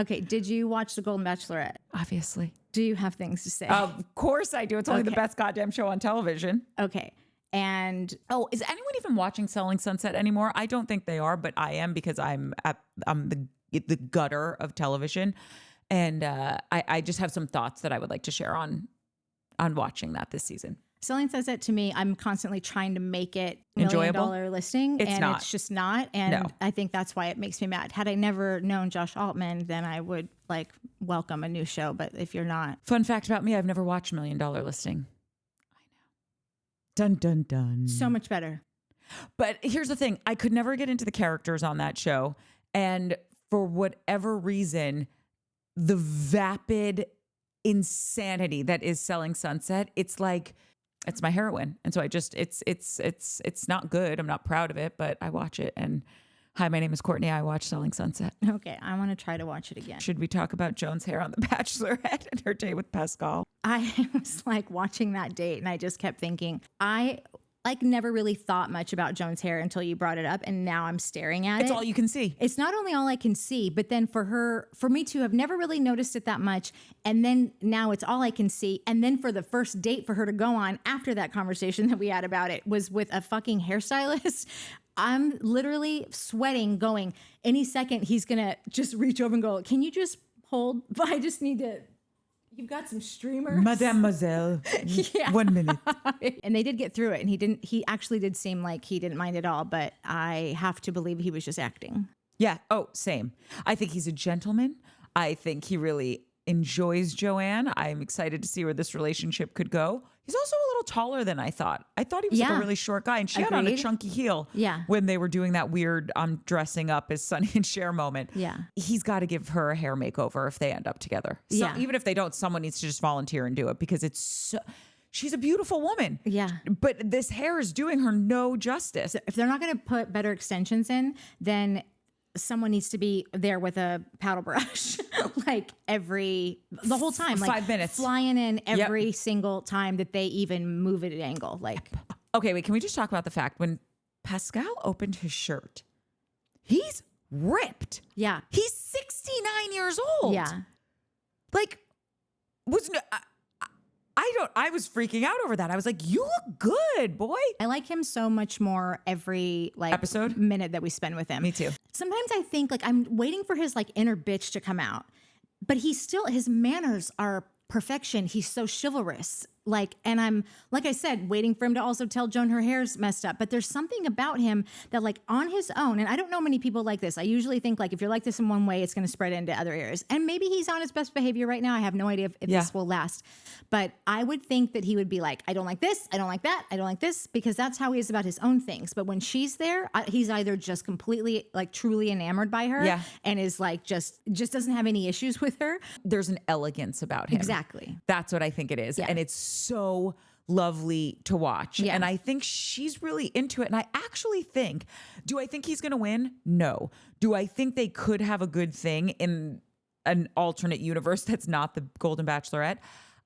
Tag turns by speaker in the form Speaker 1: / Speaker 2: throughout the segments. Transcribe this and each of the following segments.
Speaker 1: Okay. Did you watch The Golden Bachelorette?
Speaker 2: Obviously.
Speaker 1: Do you have things to say?
Speaker 2: Of course I do. It's only the best goddamn show on television.
Speaker 1: Okay. And
Speaker 2: is anyone even watching Selling Sunset anymore? I don't think they are, but I am because I'm the gutter of television. And I just have some thoughts that I would like to share on watching that this season.
Speaker 1: Selling Sunset, to me, I'm constantly trying to make it
Speaker 2: enjoyable.
Speaker 1: $1 million listing, it's just not. And I think that's why it makes me mad. Had I never known Josh Altman, then I would welcome a new show. But if you're not,
Speaker 2: fun fact about me, I've never watched $1 Million Listing. I know. Dun dun dun.
Speaker 1: So much better.
Speaker 2: But here's the thing: I could never get into the characters on that show, and for whatever reason, the vapid insanity that is Selling Sunset, it's my heroine. And so it's not good. I'm not proud of it, but I watch it. And hi, my name is Courtney. I watch Selling Sunset.
Speaker 1: Okay. I want to try to watch it again.
Speaker 2: Should we talk about Joan's hair on The Bachelorette and her date with Pascal?
Speaker 1: I was watching that date and I just kept thinking, I never really thought much about Joan's hair until you brought it up. And now I'm staring at it.
Speaker 2: It's all you can see.
Speaker 1: It's not only all I can see, but then for me to have never really noticed it that much. And then now it's all I can see. And then for the first date for her to go on after that conversation that we had about it was with a fucking hairstylist. I'm literally sweating going, any second he's going to just reach over and go, can you just hold? I just need to. You've got some streamers.
Speaker 2: Mademoiselle. Yeah. 1 minute.
Speaker 1: And they did get through it. And he actually did seem like he didn't mind at all, but I have to believe he was just acting.
Speaker 2: Yeah. Oh, same. I think he's a gentleman. I think he really enjoys Joanne. I'm excited to see where this relationship could go. He's also a little taller than I thought. I thought he was a really short guy, and she had on a chunky heel when they were doing that weird I'm dressing up as Sonny and Cher moment.
Speaker 1: Yeah.
Speaker 2: He's got to give her a hair makeover if they end up together. So even if they don't, someone needs to just volunteer and do it because she's a beautiful woman.
Speaker 1: Yeah.
Speaker 2: But this hair is doing her no justice.
Speaker 1: If they're not going to put better extensions in, then someone needs to be there with a paddle brush the whole time,
Speaker 2: 5 minutes,
Speaker 1: flying in every single time that they even move at an angle.
Speaker 2: Okay, wait, can we just talk about the fact when Pascal opened his shirt, he's ripped.
Speaker 1: Yeah.
Speaker 2: He's 69 years old.
Speaker 1: Yeah.
Speaker 2: I was freaking out over that. I was like, you look good, boy.
Speaker 1: I like him so much more every
Speaker 2: episode
Speaker 1: minute that we spend with him.
Speaker 2: Me too.
Speaker 1: Sometimes I think I'm waiting for his inner bitch to come out, but his manners are perfection. He's so chivalrous. And I'm, like I said, waiting for him to also tell Joan her hair's messed up. But there's something about him that on his own, and I don't know many people like this. I usually think if you're like this in one way, it's going to spread into other areas. And maybe he's on his best behavior right now. I have no idea if this will last. But I would think that he would be I don't like this. I don't like that. I don't like this, because that's how he is about his own things. But when she's there, he's either just completely truly enamored by her and is just doesn't have any issues with her.
Speaker 2: There's an elegance about him.
Speaker 1: Exactly.
Speaker 2: That's what I think it is. Yeah. And it's so lovely to watch. Yeah. And I think she's really into it. And I actually think, do I think he's going to win? No. Do I think they could have a good thing in an alternate universe that's not the Golden Bachelorette?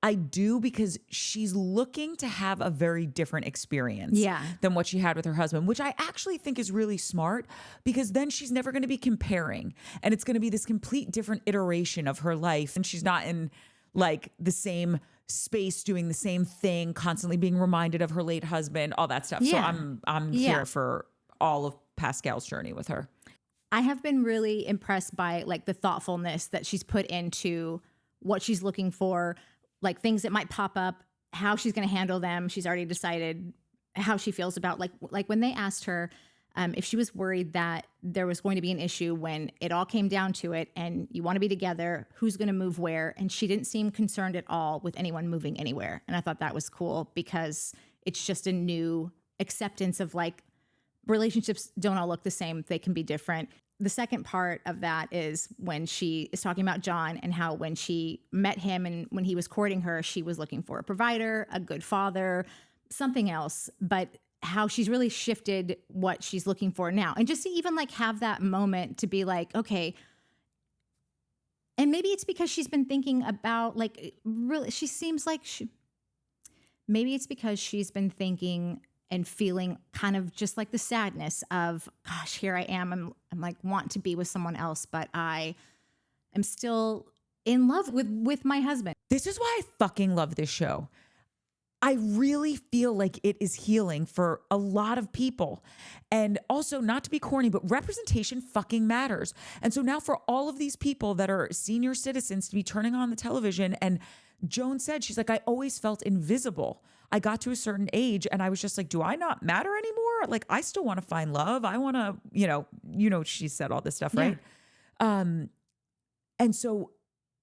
Speaker 2: I do, because she's looking to have a very different experience than what she had with her husband, which I actually think is really smart, because then she's never going to be comparing, and it's going to be this complete different iteration of her life. And she's not in the same space doing the same thing, constantly being reminded of her late husband, all that stuff. So I'm here for all of Pascal's journey with her.
Speaker 1: I have been really impressed by the thoughtfulness that she's put into what she's looking for, things that might pop up, how she's going to handle them. She's already decided how she feels about when they asked her if she was worried that there was going to be an issue when it all came down to it and you want to be together, who's going to move where? And she didn't seem concerned at all with anyone moving anywhere. And I thought that was cool, because it's just a new acceptance of relationships don't all look the same. They can be different. The second part of that is when she is talking about John and how when she met him and when he was courting her, she was looking for a provider, a good father, something else, but how she's really shifted what she's looking for now. And just to even have that moment to be okay. And maybe it's because she's been thinking about really, she seems maybe it's because she's been thinking and feeling kind of just the sadness of, gosh, here I am. I'm want to be with someone else, but I am still in love with my husband.
Speaker 2: This is why I fucking love this show. I really feel like it is healing for a lot of people. And also, not to be corny, but representation fucking matters. And so now for all of these people that are senior citizens to be turning on the television, and Joan said, she's like, I always felt invisible. I got to a certain age and I was just like, do I not matter anymore? Like, I still want to find love. I want to, she said all this stuff, right? And so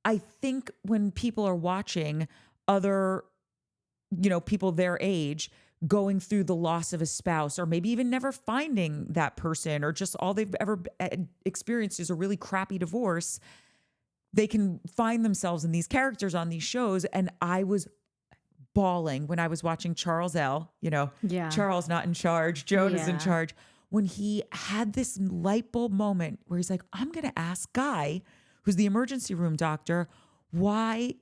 Speaker 2: I think when people are watching other people their age going through the loss of a spouse, or maybe even never finding that person, or just all they've ever experienced is a really crappy divorce, they can find themselves in these characters on these shows. And I was bawling when I was watching Charles L. Charles not in charge, Joan is in charge. When he had this light bulb moment where he's like, I'm going to ask Guy, who's the emergency room doctor, why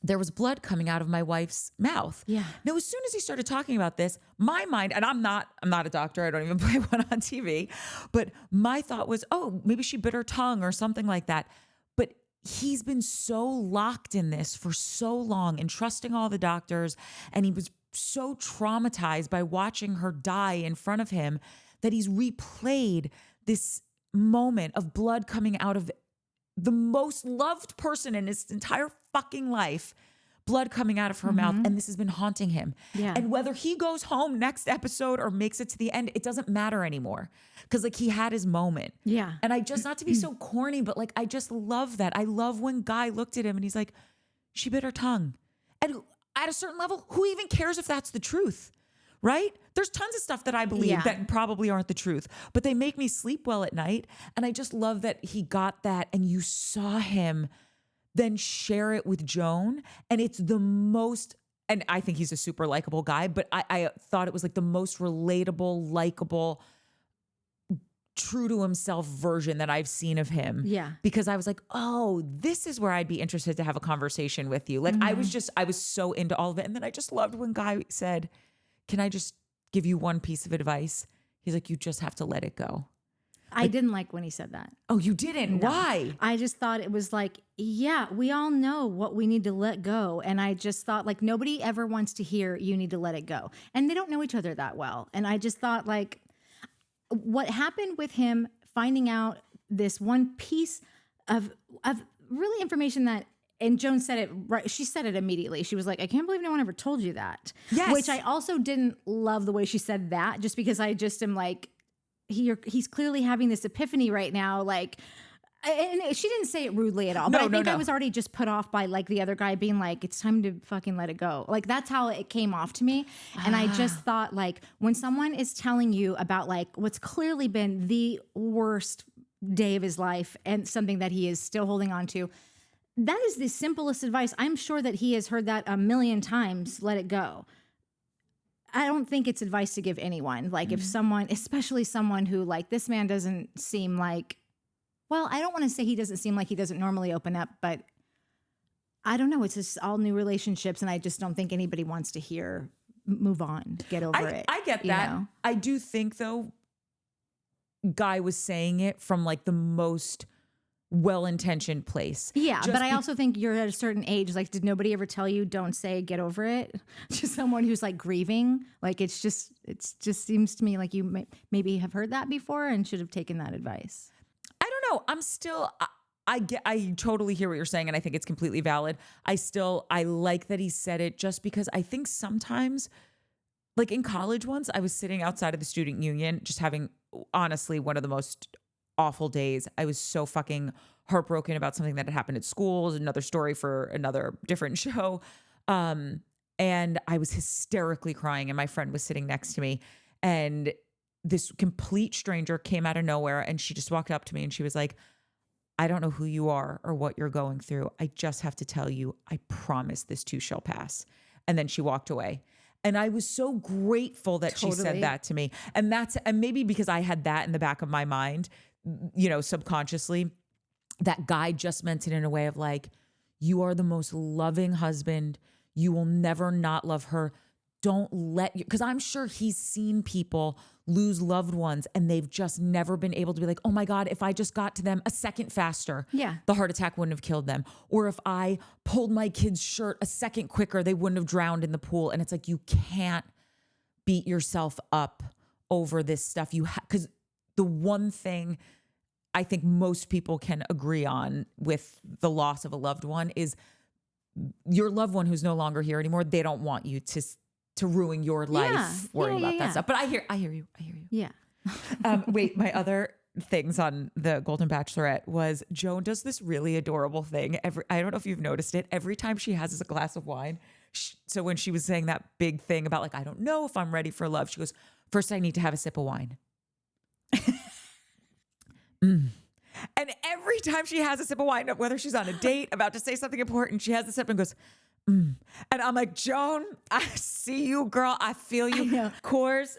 Speaker 2: there was blood coming out of my wife's mouth.
Speaker 1: Yeah.
Speaker 2: Now, as soon as he started talking about this, my mind, and I'm not a doctor, I don't even play one on TV, but my thought was, oh, maybe she bit her tongue or something like that. But he's been so locked in this for so long and trusting all the doctors, and he was so traumatized by watching her die in front of him that he's replayed this moment of blood coming out of the most loved person in his entire fucking life, blood coming out of her mouth. And this has been haunting him.
Speaker 1: Yeah.
Speaker 2: And whether he goes home next episode or makes it to the end, it doesn't matter anymore. Cause like he had his moment.
Speaker 1: Yeah.
Speaker 2: And I just, not to be so corny, but like, I just love that. I love when Guy looked at him and he's like, she bit her tongue. And at a certain level, who even cares if that's the truth? Right? There's tons of stuff that I believe that probably aren't the truth, but they make me sleep well at night. And I just love that he got that, and you saw him then share it with Joan. And it's the most, and I think he's a super likable guy, but I thought it was like the most relatable, likable, true to himself version that I've seen of him.
Speaker 1: Yeah.
Speaker 2: Because I was like, oh, this is where I'd be interested to have a conversation with you. Like I was so into all of it. And then I just loved when Guy said, can I just give you one piece of advice? He's like, you just have to let it go.
Speaker 1: I didn't like when he said that.
Speaker 2: Oh, you didn't?
Speaker 1: No.
Speaker 2: Why?
Speaker 1: I just thought it was like, yeah, we all know what we need to let go. And I just thought like nobody ever wants to hear you need to let it go. And they don't know each other that well. And I just thought like what happened with him finding out this one piece of really information that, and Joan said it right. She said it immediately. She was like, I can't believe no one ever told you that.
Speaker 2: Yes.
Speaker 1: Which I also didn't love the way she said that, just because I just am like, he's clearly having this epiphany right now. Like, and she didn't say it rudely at all. But I think I was already just put off by like the other guy being like, it's time to fucking let it go. Like that's how it came off to me. And I just thought like when someone is telling you about like what's clearly been the worst day of his life and something that he is still holding on to, that is the simplest advice. I'm sure that he has heard that a million times, let it go. I don't think it's advice to give anyone. Like if someone, especially someone who like this man doesn't seem like, well, I don't want to say he doesn't seem like he doesn't normally open up, but I don't know. It's just all new relationships. And I just don't think anybody wants to hear, move on, get over it.
Speaker 2: I get that. Know? I do think though, Guy was saying it from like the most well-intentioned place.
Speaker 1: Yeah, but I also think you're at a certain age. Like, did nobody ever tell you don't say get over it to someone who's like grieving? Like, it just seems to me like you maybe have heard that before and should have taken that advice.
Speaker 2: I don't know. I'm still. I totally hear what you're saying, and I think it's completely valid. I like that he said it just because I think sometimes, like in college once, I was sitting outside of the student union, just having honestly one of the most awful days. I was so fucking heartbroken about something that had happened at school. Another story for another different show. And I was hysterically crying, and my friend was sitting next to me, and this complete stranger came out of nowhere, and she just walked up to me and she was like, I don't know who you are or what you're going through. I just have to tell you, I promise this too shall pass. And then she walked away. And I was so grateful that she said that to me. And maybe because I had that in the back of my mind, subconsciously, that Guy just meant it in a way of like, you are the most loving husband. You will never not love her. don't let you, because I'm sure he's seen people lose loved ones and they've just never been able to be like, oh my God, if I just got to them a second faster, the heart attack wouldn't have killed them. Or if I pulled my kid's shirt a second quicker, they wouldn't have drowned in the pool. And it's like, you can't beat yourself up over this stuff. Because the one thing I think most people can agree on with the loss of a loved one is your loved one who's no longer here anymore. They don't want you to ruin your life worrying about that stuff. But I hear you.
Speaker 1: Yeah.
Speaker 2: Wait, my other things on the Golden Bachelorette was Joan does this really adorable thing. I don't know if you've noticed it. Every time she has a glass of wine. So when she was saying that big thing about like, I don't know if I'm ready for love, she goes, first I need to have a sip of wine. And every time she has a sip of wine, whether she's on a date, about to say something important, she has a sip and goes, And I'm like, Joan, I see you, girl. I feel you.
Speaker 1: I know.
Speaker 2: Coors.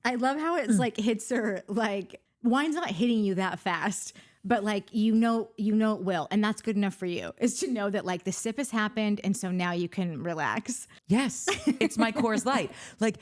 Speaker 1: I love how it's like hits her, like wine's not hitting you that fast, but like, you know it will. And that's good enough for you, is to know that like the sip has happened. And so now you can relax.
Speaker 2: Yes. It's my Coors Light. Like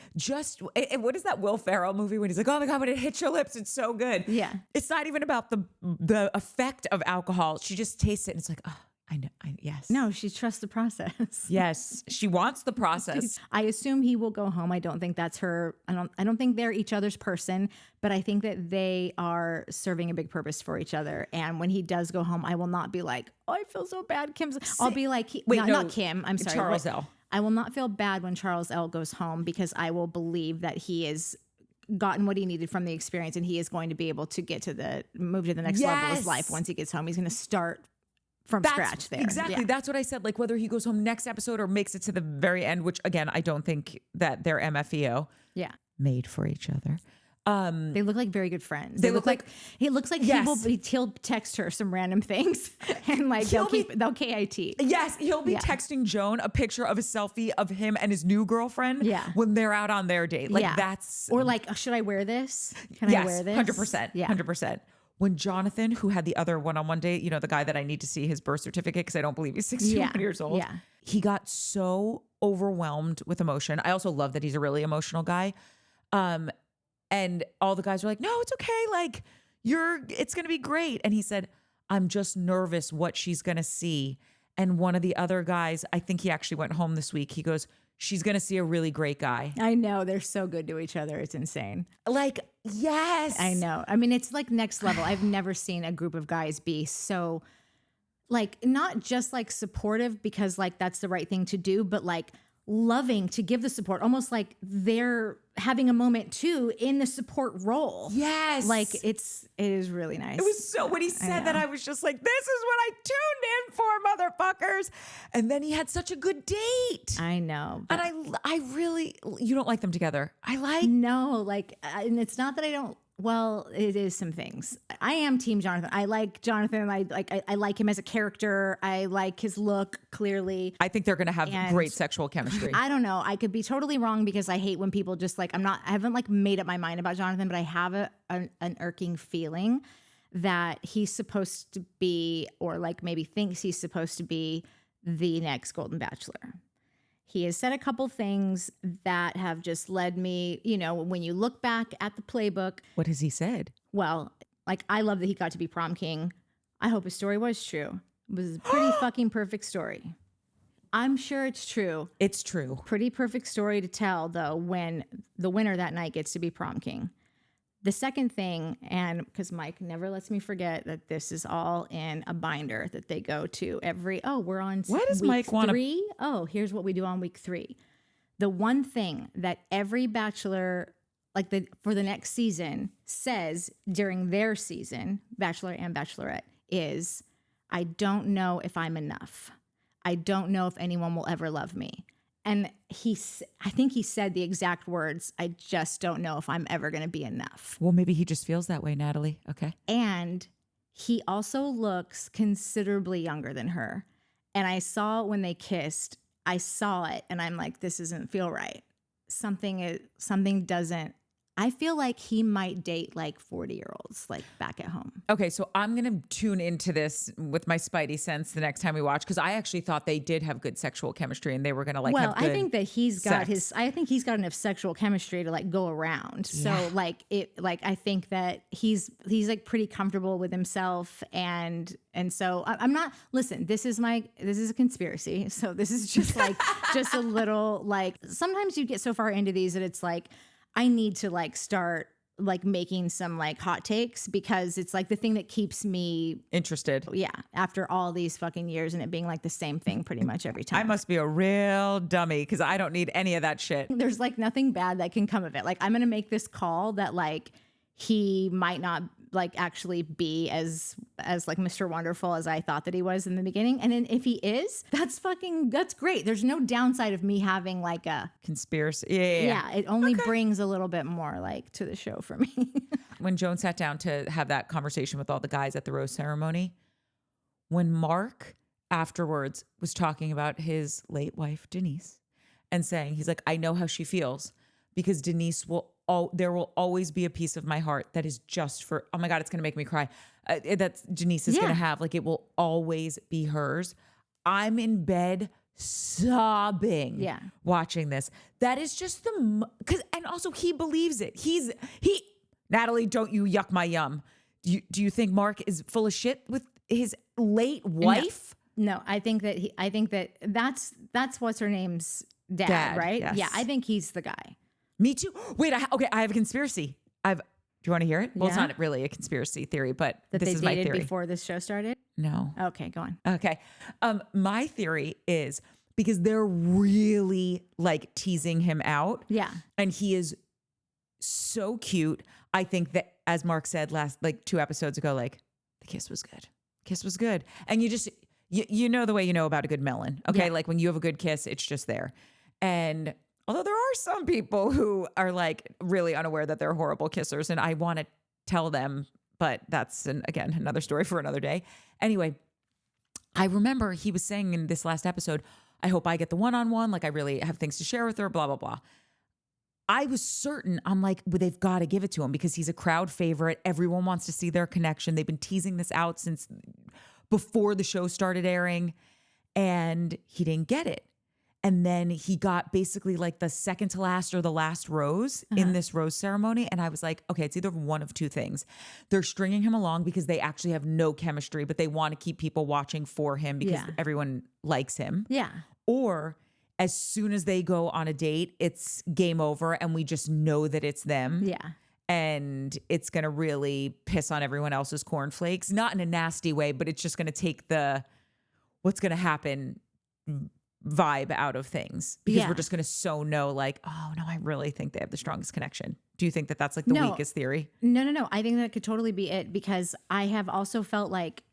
Speaker 2: what is that Will Ferrell movie when he's like, oh my God, when it hits your lips, it's so good.
Speaker 1: Yeah.
Speaker 2: It's not even about the effect of alcohol. She just tastes it and it's like, oh, I know. Yes.
Speaker 1: No, she trusts the process.
Speaker 2: Yes. She wants the process.
Speaker 1: I assume he will go home. I don't think that's her. I don't think they're each other's person, but I think that they are serving a big purpose for each other. And when he does go home, I will not be like, oh, I feel so bad. I'll be like, not Kim. I'm sorry.
Speaker 2: Charles L.
Speaker 1: I will not feel bad when Charles L goes home, because I will believe that he has gotten what he needed from the experience, and he is going to be able to move to the next level of his life. Once he gets home, he's going to start from scratch there.
Speaker 2: Exactly. Yeah. That's what I said. Like whether he goes home next episode or makes it to the very end, which again, I don't think that they're MFEO.
Speaker 1: Yeah.
Speaker 2: Made for each other.
Speaker 1: They look like very good friends.
Speaker 2: They look like
Speaker 1: he looks like he'll text her some random things and like they'll KIT.
Speaker 2: Yes, he'll be texting Joan a picture of a selfie of him and his new girlfriend when they're out on their date. Like that's
Speaker 1: or like, should I wear this? Can I wear this?
Speaker 2: 100%. Yeah. 100%. When Jonathan, who had the other one-on-one date, the guy that I need to see his birth certificate because I don't believe he's 61 years old. Yeah. He got so overwhelmed with emotion. I also love that he's a really emotional guy. And all the guys were like, no, it's okay. Like it's going to be great. And he said, I'm just nervous what she's going to see. And one of the other guys, I think he actually went home this week. He goes, she's going to see a really great guy.
Speaker 1: I know. They're so good to each other. It's insane.
Speaker 2: Like, yes.
Speaker 1: I know. I mean, it's like next level. I've never seen a group of guys be so like, not just like supportive because like that's the right thing to do, but like loving to give the support, almost like they're having a moment too in the support role.
Speaker 2: Yes.
Speaker 1: Like it is really nice.
Speaker 2: It was so, when he said that, I was just like, this is what I tuned in for, motherfuckers. And then he had such a good date.
Speaker 1: I know.
Speaker 2: And I really, you don't like them together.
Speaker 1: No, like, and it's not that I don't, well, it is some things. I am team Jonathan. I like Jonathan. I like him as a character. I like his look, clearly.
Speaker 2: I think they're going to have great sexual chemistry.
Speaker 1: I don't know. I could be totally wrong because I hate when people just like, I haven't like made up my mind about Jonathan, but I have an irking feeling that he's supposed to be, or like maybe thinks he's supposed to be, the next Golden Bachelor. He has said a couple things that have just led me, when you look back at the playbook.
Speaker 2: What has he said?
Speaker 1: Well, like, I love that he got to be prom king. I hope his story was true. It was a pretty fucking perfect story. I'm sure it's true.
Speaker 2: It's true.
Speaker 1: Pretty perfect story to tell, though, when the winner that night gets to be prom king. The second thing, and because Mike never lets me forget that this is all in a binder that they go to we're on
Speaker 2: Why does
Speaker 1: week
Speaker 2: Mike want
Speaker 1: 3. Oh, here's what we do on week 3. The one thing that every bachelor, for the next season, says during their season, Bachelor and Bachelorette, is, I don't know if I'm enough. I don't know if anyone will ever love me. And I think he said the exact words, I just don't know if I'm ever going to be enough.
Speaker 2: Well, maybe he just feels that way, Natalie. Okay.
Speaker 1: And he also looks considerably younger than her. And I saw when they kissed, I saw it and I'm like, this doesn't feel right. Something doesn't I feel like he might date like 40-year-olds like back at home.
Speaker 2: Okay, so I'm going to tune into this with my spidey sense the next time we watch, because I actually thought they did have good sexual chemistry and they were going to like have good
Speaker 1: I think that he's got
Speaker 2: sex.
Speaker 1: I think he's got enough sexual chemistry to like go around. So like I think that he's like pretty comfortable with himself, and so I'm not, listen, this is a conspiracy. So this is just like just a little, like, sometimes you get so far into these that it's like, I need to like start like making some like hot takes, because it's like the thing that keeps me
Speaker 2: interested.
Speaker 1: Yeah. After all these fucking years and it being like the same thing pretty much every time.
Speaker 2: I must be a real dummy because I don't need any of that shit.
Speaker 1: There's like nothing bad that can come of it. Like, I'm going to make this call that like he might not like actually be as like Mr. Wonderful as I thought that he was in the beginning. And then if he is, that's great. There's no downside of me having like a
Speaker 2: conspiracy.
Speaker 1: Yeah. It only brings a little bit more like to the show for me.
Speaker 2: When Joan sat down to have that conversation with all the guys at the rose ceremony, when Mark afterwards was talking about his late wife, Denise, and saying, he's like, I know how she feels, because Denise there will always be a piece of my heart that is just for, oh my God, it's going to make me cry. That's Denise is going to have, like, it will always be hers. I'm in bed sobbing watching this. That is just and also he believes it. Natalie, don't you yuck my yum. Do you think Mark is full of shit with his late wife?
Speaker 1: No, I think that that's what's her name's dad, right?
Speaker 2: Yes.
Speaker 1: Yeah, I think he's the guy.
Speaker 2: Me too. Wait, I have a conspiracy. Do you want to hear it? Well, it's not really a conspiracy theory, but this is my theory. That they dated
Speaker 1: before this show started?
Speaker 2: No.
Speaker 1: Okay, go on.
Speaker 2: Okay. My theory is because they're really like teasing him out. Yeah. And he is so cute. I think that, as Mark said like 2 episodes ago, like, the kiss was good. Kiss was good. And you know the way you know about a good melon. Okay. Yeah. Like when you have a good kiss, it's just there. And although there are some people who are like really unaware that they're horrible kissers, and I want to tell them, but that's again another story for another day. Anyway, I remember he was saying in this last episode, I hope I get the one-on-one. Like, I really have things to share with her, blah, blah, blah. I was certain, I'm like, well, they've got to give it to him because he's a crowd favorite. Everyone wants to see their connection. They've been teasing this out since before the show started airing, and he didn't get it. And then he got basically like the second to last or the last rose in this rose ceremony. And I was like, okay, it's either one of two things. They're stringing him along because they actually have no chemistry, but they want to keep people watching for him because everyone likes him. Yeah. Or as soon as they go on a date, it's game over and we just know that it's them. Yeah. And it's going to really piss on everyone else's cornflakes. Not in a nasty way, but it's just going to take the what's going to happen vibe out of things, because we're just going to know like, oh no, I really think they have the strongest connection. Do you think that that's like the weakest theory? No.
Speaker 1: I think that could totally be it, because I have also felt like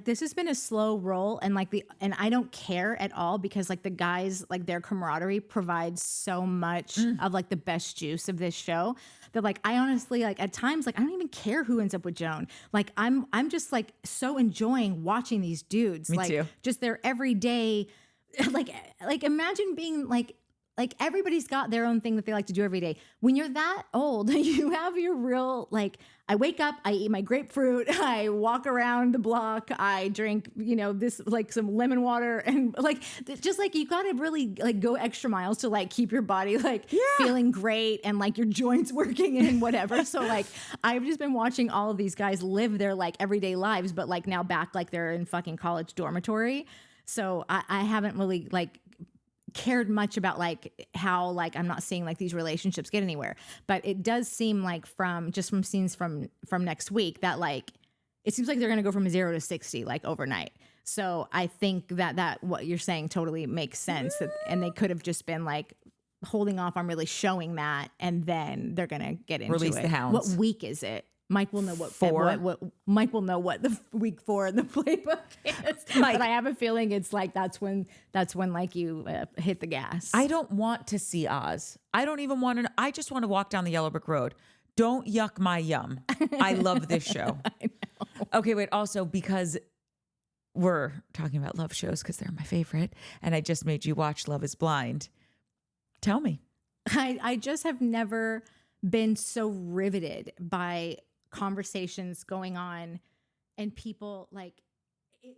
Speaker 1: this has been a slow roll, and and I don't care at all, because like the guys, like their camaraderie provides so much of like the best juice of this show that like I honestly like at times like I don't even care who ends up with Joan. Like I'm just like so enjoying watching these dudes.
Speaker 2: Me
Speaker 1: like
Speaker 2: too.
Speaker 1: Just their everyday. Like imagine being like everybody's got their own thing that they like to do every day. When you're that old, you have your real, like, I wake up, I eat my grapefruit, I walk around the block, I drink, this like some lemon water, and like just like you got to really like go extra miles to like keep your body like feeling great and like your joints working and whatever. So like I've just been watching all of these guys live their like everyday lives, but like now back like they're in fucking college dormitory. So I haven't really like cared much about like how like I'm not seeing like these relationships get anywhere. But it does seem like from scenes from next week that like it seems like they're gonna go from 0 to 60 like overnight. So I think that what you're saying totally makes sense. And they could have just been like holding off on really showing that, and then they're gonna get into
Speaker 2: Release
Speaker 1: it.
Speaker 2: the hounds.
Speaker 1: What week is it? Mike will know what
Speaker 2: 4.
Speaker 1: Mike will know what the week 4 in the playbook is. But I have a feeling it's like that's when like you hit the gas.
Speaker 2: I don't want to see Oz. I don't even want to. I just want to walk down the yellow brick road. Don't yuck my yum. I love this show.
Speaker 1: I know.
Speaker 2: Okay, wait. Also, because we're talking about love shows because they're my favorite, and I just made you watch Love Is Blind. Tell me.
Speaker 1: I just have never been so riveted by conversations going on and people like it